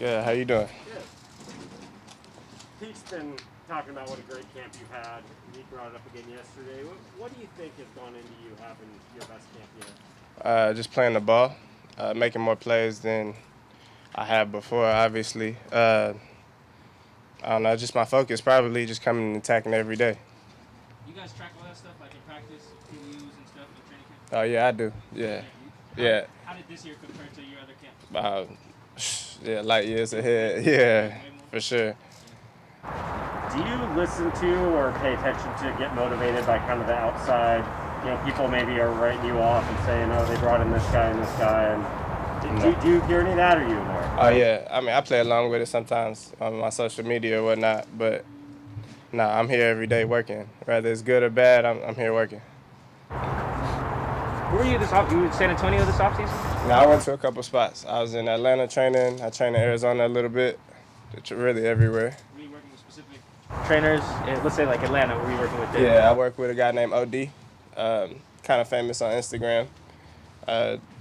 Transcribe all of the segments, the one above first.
Good. How you doing? Good. Pete's been talking about what a great camp you've had. He brought it up again yesterday. What do you think has gone into you having your best camp yet? Just playing the ball, making more plays than I have before, obviously. I don't know, just my focus, probably just coming and attacking every day. You guys track all that stuff, like in practice, PUs and stuff in training camp? Oh, yeah, I do. Yeah. Yeah. How did this year compare to your other camps? Yeah, light years ahead. Yeah, for sure. Do you listen to or pay attention to get motivated by kind of the outside? People maybe are writing you off and saying, oh, they brought in this guy and this guy. And do you hear any of that, or you more? Oh, yeah. I mean, I play along with it sometimes on my social media or whatnot, but I'm here every day working. Whether it's good or bad, I'm here working. Where were you this off? You were in San Antonio this offseason? No, I went to a couple spots. I was in Atlanta training. I trained in Arizona a little bit. Really everywhere. Were you working with specific trainers? Let's say like Atlanta, were you working with them? Yeah, I work with a guy named OD. Kind of famous on Instagram.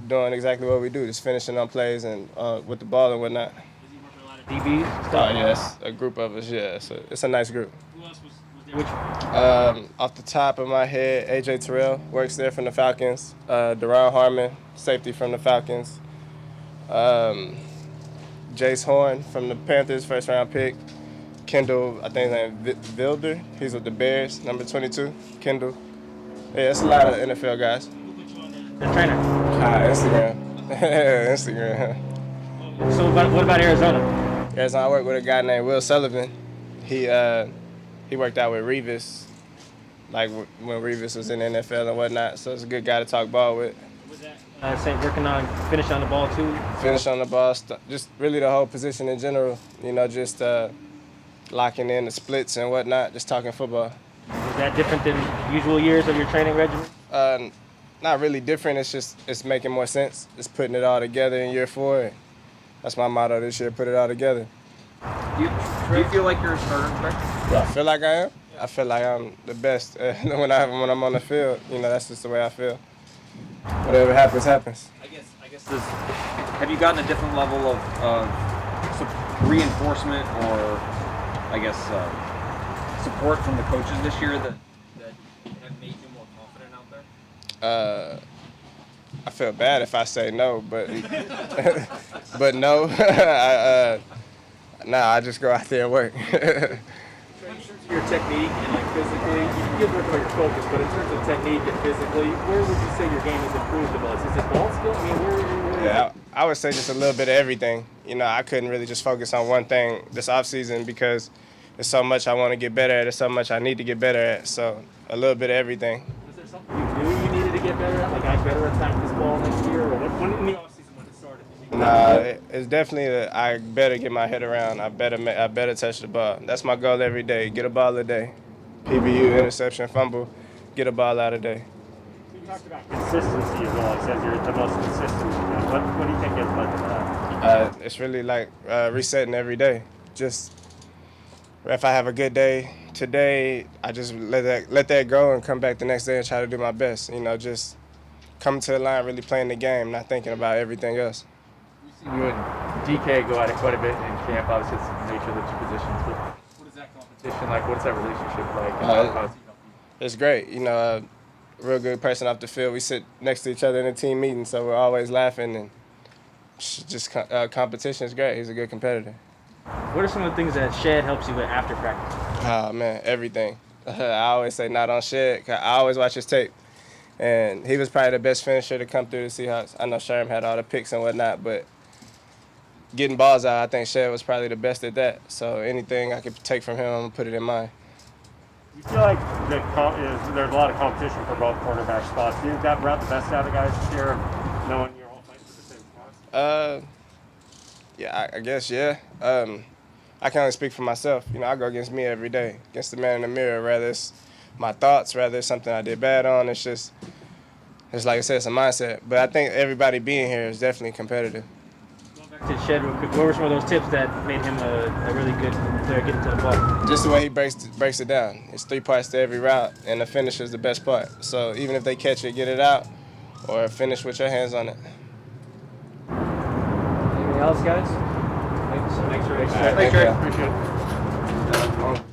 Doing exactly what we do, just finishing on plays and with the ball and whatnot. Does he work with a lot of DBs? Oh, yes, a group of us, yeah. So it's a nice group. Who else was there with you? Off the top of my head, AJ Terrell works there from the Falcons. Deron Harmon, safety from the Falcons. Jace Horn from the Panthers, first round pick. Kendall, I think his name is Vilder. He's with the Bears, number 22. Kendall. Yeah, it's a lot of NFL guys. Who put you on the trainer? Instagram. Instagram. So what about Arizona? Arizona, I work with a guy named Will Sullivan. He worked out with Revis, like when Revis was in the NFL and whatnot. So it's a good guy to talk ball with. Was that working on finishing on the ball too? Finish on the ball, just really the whole position in general. Just locking in the splits and whatnot, just talking football. Was that different than usual years of your training regimen? Not really different. It's making more sense. It's putting it all together in year 4. That's my motto this year: put it all together. Do you feel like you're a starter? I feel like I am. I feel like I'm the best when I'm on the field. That's just the way I feel. Whatever happens, happens. I guess have you gotten a different level of reinforcement or support from the coaches this year that have made you more confident out there? I feel bad if I say no, but but no. I just go out there and work. In terms of your technique and physically, you work on your focus, but in terms of technique and physically, where would you say your game has improved the most? Is it ball skill? I mean, where Yeah, I would say just a little bit of everything. I couldn't really just focus on one thing this offseason because there's so much I want to get better at. There's so much I need to get better at. So a little bit of everything. Was there something you knew you needed to get better at? Like, I better attack this ball next year? Or when in the offseason when it started? It's definitely that I better get my head around. I better touch the ball. That's my goal every day. Get a ball a day. PBU, interception, fumble, get a ball out a day. You talked about consistency as well. He says you're the most consistent. What do you think has led to that? It's really like resetting every day. Just if I have a good day today, I just let that go and come back the next day and try to do my best. Just coming to the line, really playing the game, not thinking about everything else. We've seen you and DK go at it quite a bit in camp. Obviously, it's the nature of the two positions. But what is that competition like? What's that relationship like? How does he help you? It's great. A real good person off the field. We sit next to each other in a team meeting, so we're always laughing. And just competition is great. He's a good competitor. What are some of the things that Shed helps you with after practice? Oh, man, everything. I always say not on Shed. I always watch his tape. And he was probably the best finisher to come through the Seahawks. I know Sherm had all the picks and whatnot, but getting balls out, I think Shed was probably the best at that. So anything I could take from him, I'm going to put it in mine. You feel like there's a lot of competition for both cornerback spots. Do you think that brought the best out of guys this year, knowing you're all fighting for the same spots? Yeah, I guess, yeah. I can only speak for myself. I go against me every day, against the man in the mirror, whether it's my thoughts, whether it's something I did bad on. It's like I said, it's a mindset. But I think everybody being here is definitely competitive. Going back to Shed real quick, what were some of those tips that made him a really good player getting to the ball? Just the way he breaks it down. It's 3 parts to every route, and the finish is the best part. So even if they catch it, get it out, or finish with your hands on it. Anything else, guys? Thanks, Ray. Thanks, Ray. Yeah. Appreciate it.